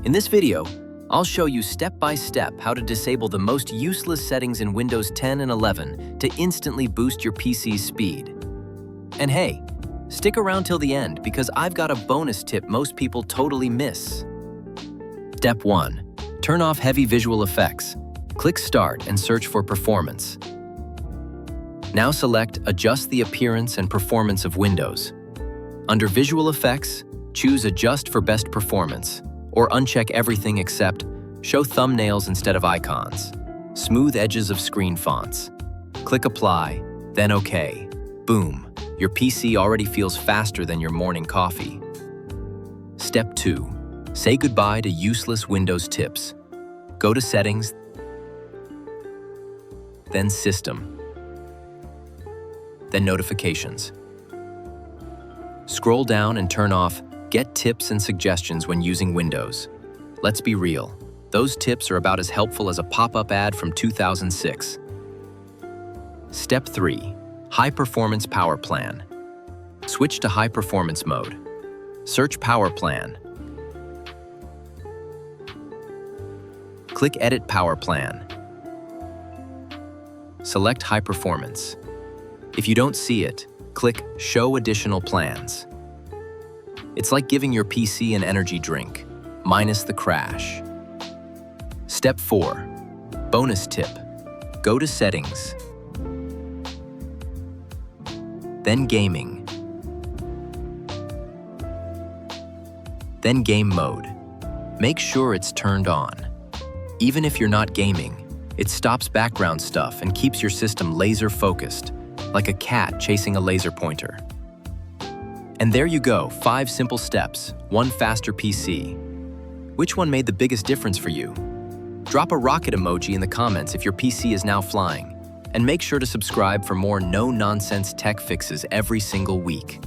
In this video, I'll show you step by step how to disable the most useless settings in Windows 10 and 11 to instantly boost your PC's speed. And hey, stick around till the end because I've got a bonus tip most people totally miss. Step 1. Turn off heavy visual effects. Click Start and search for Performance. Now select Adjust the appearance and performance of Windows. Under Visual Effects, choose Adjust for best performance, or uncheck everything except Show thumbnails instead of icons, Smooth edges of screen fonts. Click Apply, then OK. Boom, your PC already feels faster than your morning coffee. Step 2. Say goodbye to useless Windows tips. Go to Settings, then System, then Notifications. Scroll down and turn off Get tips and suggestions when using Windows. Let's be real, those tips are about as helpful as a pop-up ad from 2006. Step 3. High Performance Power Plan. Switch to High Performance mode. Search Power Plan. Click Edit Power Plan. Select High Performance. If you don't see it, click Show Additional Plans. It's like giving your PC an energy drink, minus the crash. Step 4. Bonus tip. Go to Settings, then Gaming, then Game Mode. Make sure it's turned on. Even if you're not gaming, it stops background stuff and keeps your system laser focused, like a cat chasing a laser pointer. And there you go, 5 simple steps, 1 faster PC. Which one made the biggest difference for you? Drop a rocket emoji in the comments if your PC is now flying. And make sure to subscribe for more no-nonsense tech fixes every single week.